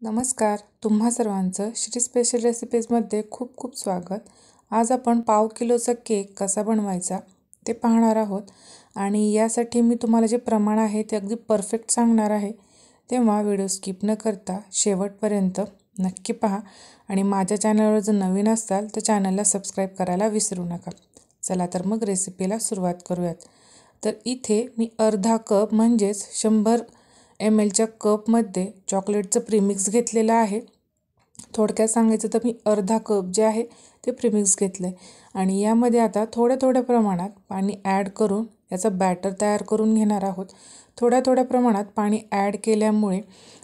नमस्कार, तुम्हा सर्वांचं श्री स्पेशल रेसिपीजमध्ये खूप खूप स्वागत. आज आपण पाव किलोचा केक कसा बनवायचा ते पाहणार आहोत आणि यासाठी मी तुम्हाला जे प्रमाण आहे ते अगदी परफेक्ट सांगणार आहे. तेव्हा व्हिडिओ स्किप न करता शेवटपर्यंत नक्की पहा आणि माझ्या चॅनलवर जर नवीन असाल तर चॅनलला सबस्क्राईब करायला विसरू नका. चला तर मग रेसिपीला सुरुवात करूयात. तर इथे मी अर्धा कप म्हणजेच 100 mlच्या कपमध्ये चॉकलेटचं प्रीमिक्स घेतलेलं आहे. थोडक्यात सांगायचं तर मी अर्धा कप जे आहे ते प्रीमिक्स घेतलं आहे आणि यामध्ये आता थोड्या प्रमाणात पाणी ॲड करून याचा बॅटर तयार करून घेणार आहोत. थोड्या प्रमाणात पाणी ॲड केल्यामुळे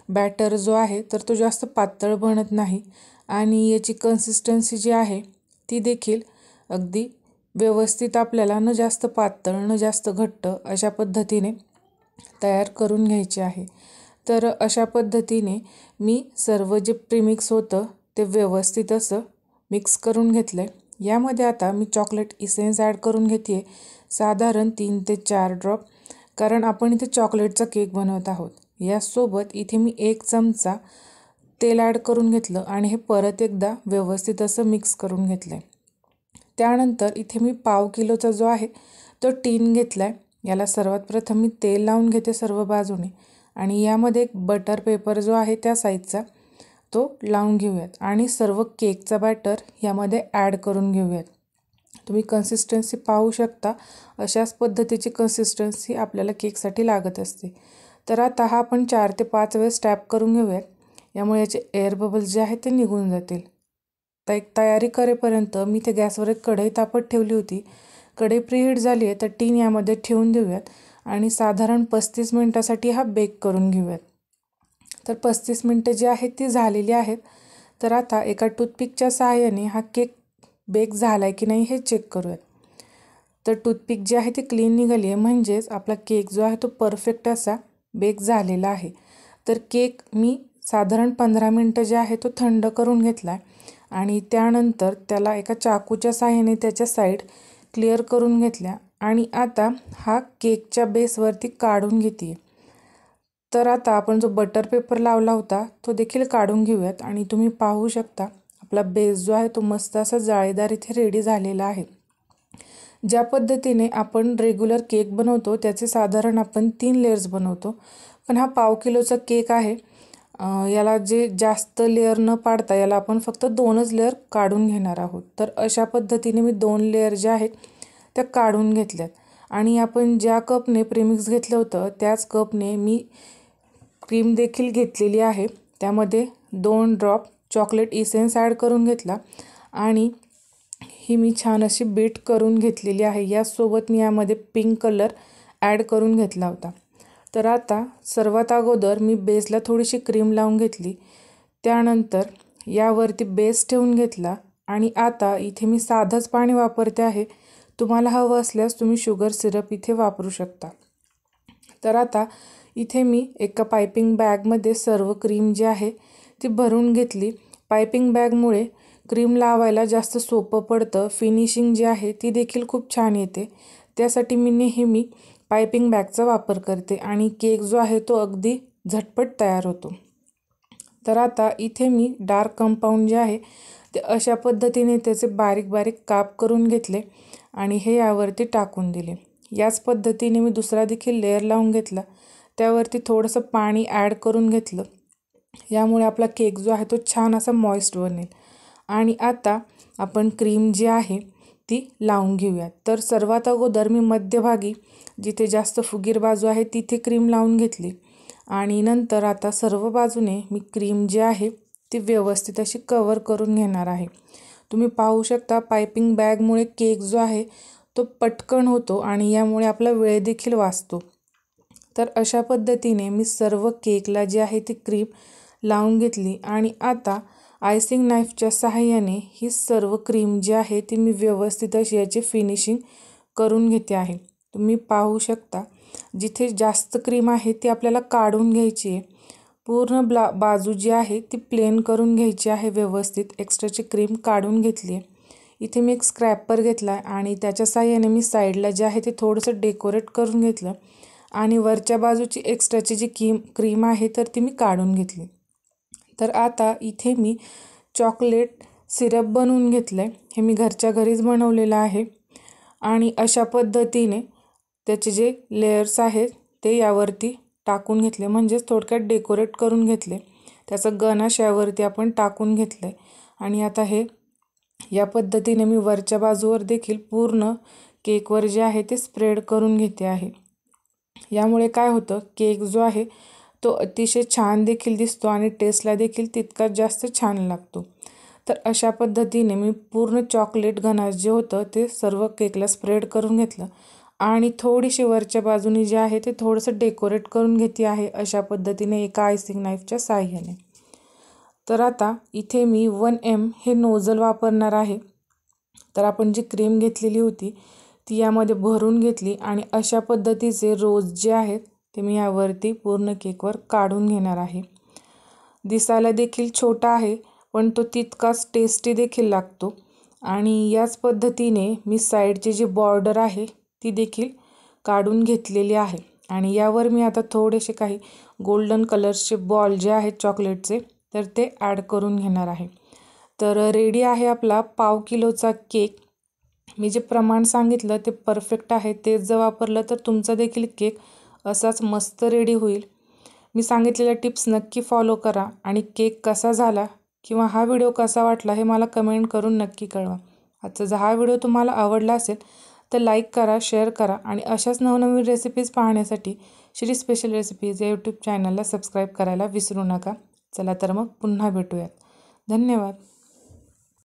बॅटर जो आहे तर तो जास्त पातळ बनत नाही आणि याची कन्सिस्टन्सी जी आहे ती देखील अगदी व्यवस्थित आपल्याला न जास्त पातळ न जास्त घट्ट अशा पद्धतीने तयार करून घ्यायचे आहे. तर अशा पद्धतीने मी सर्व जे प्रीमिक्स होतं ते व्यवस्थित असं मिक्स करून घेतलं आहे. यामध्ये आता मी चॉकलेट इसेन्स ॲड करून घेते आहे, साधारण 3 ते 4 ड्रॉप, कारण आपण इथे चॉकलेटचा केक बनवत आहोत. यासोबत इथे मी 1 चमचा तेल ॲड करून घेतलं आणि हे परत एकदा व्यवस्थित असं मिक्स करून घेतलं आहे. त्यानंतर इथे मी पाव किलोचा जो आहे तो टीन घेतला आहे. याला सर्वात प्रथम मी तेल लावून घेते सर्व बाजूने आणि यामध्ये एक बटर पेपर जो आहे त्या साईजचा तो लावून घेऊयात आणि सर्व केकचा बॅटर यामध्ये ॲड करून घेऊयात. तुम्ही कन्सिस्टन्सी पाहू शकता, अशाच पद्धतीची कन्सिस्टन्सी आपल्याला केकसाठी लागत असते. तर आता हा आपण 4 ते 5 वेळेस टॅप करून घेऊयात. यामुळे याचे एअर बबल्स जे आहेत ते निघून जातील. तर एक तयारी करेपर्यंत मी ते गॅसवर एक कढई तापत ठेवली होती. कढई प्रीहीट झाली आहे तर टीन यामध्ये ठेवून देऊयात आणि साधारण 35 मिनटासाठी हा बेक करून घेऊयात. तर 35 मिनटं जी आहेत ती झालेली आहेत. तर आता एका टूथपिकच्या सहाय्याने हा केक बेक झाला आहे की नाही हे चेक करूयात. तर टूथपिक जी आहे ती क्लीन निघाली आहे, म्हणजेच आपला केक जो आहे तो परफेक्ट असा बेक झालेला आहे. तर केक मी साधारण 15 मिनटं जे आहे तो थंड करून घेतला आहे आणि त्यानंतर त्याला एका चाकूच्या सहाय्याने त्याच्या साईड क्लिअर करून घेतल्या आणि आता हा केकच्या बेसवरती काढून घेते. तर आता आपण जो बटर पेपर लावला होता तो देखील काढून घेऊयात आणि तुम्ही पाहू शकता आपला बेस जो आहे तो मस्त असा जाळीदार इथे रेडी झालेला आहे. ज्या पद्धतीने आपण रेग्युलर केक बनवतो त्याचे साधारण आपण 3 लेयर्स बनवतो, पण हा पाव किलोचा केक आहे. याला जे जास्त लेअर न पाडता याला आपण फक्त 2च लेअर काढून घेणार आहोत. तर अशा पद्धतीने मी 2 लेअर ज्या आहेत त्या काढून घेतल्यात आणि आपण ज्या कपने प्रीमिक्स घेतलं होतं त्याच कपने मी क्रीम देखील घेतलेली आहे. त्यामध्ये 2 ड्रॉप चॉकलेट इसेन्स ॲड करून घेतला आणि ही मी छान अशी बीट करून घेतलेली आहे. यासोबत मी यामध्ये पिंक कलर ॲड करून घेतला होता. तर आता सर्वात अगोदर मी बेसला थोडीशी क्रीम लावून घेतली, त्यानंतर यावरती बेस ठेवून घेतला आणि आता इथे मी साधंच पाणी वापरते आहे. तुम्हाला हवं असल्यास तुम्ही शुगर सिरप इथे वापरू शकता. तर आता इथे मी एका पायपिंग बॅगमध्ये सर्व क्रीम जी आहे ती भरून घेतली. पायपिंग बॅगमुळे क्रीम लावायला जास्त सोपं पडतं, फिनिशिंग जी आहे ती देखील खूप छान येते. त्यासाठी मी नेहमी पायपिंग बॅगचा वापर करते आणि केक जो आहे तो अगदी झटपट तयार होतो. तर आता इथे मी डार्क कंपाऊंड जे आहे ते अशा पद्धतीने त्याचे बारीक बारीक काप करून घेतले आणि हे यावरती टाकून दिले. याच पद्धतीने मी दुसरा देखील लेअर लावून घेतला, त्यावरती थोडंसं पाणी ॲड करून घेतलं. यामुळे आपला केक जो आहे तो छान असा मॉइस्ट बनेल आणि आता आपण क्रीम जी आहे ती लावून घेऊयात. तर सर्वात अगोदर मी मध्यभागी जिथे जास्त फुगीर बाजू आहे तिथे क्रीम लावून घेतली आणि नंतर आता सर्व बाजूने मी क्रीम जी आहे ती व्यवस्थित अशी कवर करून घेणार आहे. तुम्ही पाहू शकता पायपिंग बॅगमुळे केक जो आहे तो पटकन होतो आणि यामुळे आपला वेळ देखील वाचतो. तर अशा पद्धतीने मी सर्व केकला जी आहे ती क्रीम लावून घेतली आणि आता आयसिंग नाईफच्या सहाय्याने ही सर्व क्रीम जी आहे ती मी व्यवस्थित अशी याची फिनिशिंग करून घेते आहे. तुम्ही पाहू शकता जिथे जास्त क्रीम आहे ती आपल्याला काढून घ्यायची आहे. पूर्ण बाजू जी आहे ती प्लेन करून घ्यायची आहे. व्यवस्थित एक्स्ट्राची क्रीम काढून घेतली आहे. इथे मी एक स्क्रॅपर घेतला आहे आणि त्याच्या सहाय्याने मी साईडला जे आहे ते थोडंसं डेकोरेट करून घेतलं आणि वरच्या बाजूची एक्स्ट्राची जी क्रीम आहे तर ती मी काढून घेतली. तर आता इथे मी चॉकलेट सिरप बनवून घेतलं आहे. हे मी घरच्या घरीच बनवलेलं आहे आणि अशा पद्धतीने त्याचे जे लेयर्स आहेत ते यावरती टाकून घेतले, म्हणजेच थोडक्यात डेकोरेट करून घेतले. त्याचं गनाश यावरती आपण टाकून घेतलं आहे आणि आता हे या पद्धतीने मी वरच्या बाजूवर देखील पूर्ण केकवर जे आहे ते स्प्रेड करून घेते आहे. यामुळे काय होतं, केक जो आहे तो अतिशय छान देखील दिसतो आणि टेस्टला देखील तितकाच जास्त छान लागतो. तर अशा पद्धतीने मी पूर्ण चॉकलेट गनाश जे होतं ते सर्व केकला स्प्रेड करून घेतलं आणि थोडीशी वरच्या बाजूने जे आहे ते थोडंसं डेकोरेट करून घेते आहे अशा पद्धतीने एका आयसिंग नाईफच्या साहाय्याने. तर आता इथे मी 1M हे नोझल वापरणार आहे. तर आपण जी क्रीम घेतलेली होती ती यामध्ये भरून घेतली आणि अशा पद्धतीचे रोज जे आहेत ते मी यावरती पूर्ण केकवर काढून घेणार आहे. दिसायला देखील छोटा आहे पण तो तितकाच टेस्टी देखील लागतो. आणि याच पद्धतीने मी साईडची जी बॉर्डर आहे ती देखील काढून घेतलेली आहे आणि यावर मी आता थोडेसे काही गोल्डन कलर्सचे बॉल जे आहेत चॉकलेटचे तर ते ॲड करून घेणार आहे. तर रेडी आहे आपला पाव किलोचा केक. मी जे प्रमाण सांगितलं ते परफेक्ट आहे. तेच जर वापरलं तर तुमचा देखील केक असाच मस्त रेडी होईल. मी सांगितलेल्या टिप्स नक्की फॉलो करा आणि केक कसा झाला किंवा हा व्हिडिओ कसा वाटला हे मला कमेंट करून नक्की कळवा. आजचा जर हा व्हिडिओ तुम्हाला आवडला असेल तर लाईक करा, शेअर करा आणि अशाच नवनवीन रेसिपीज पाहण्यासाठी श्री स्पेशल रेसिपीज या यूट्यूब चॅनलला सबस्क्राईब करायला विसरू नका. चला तर मग पुन्हा भेटूयात. धन्यवाद.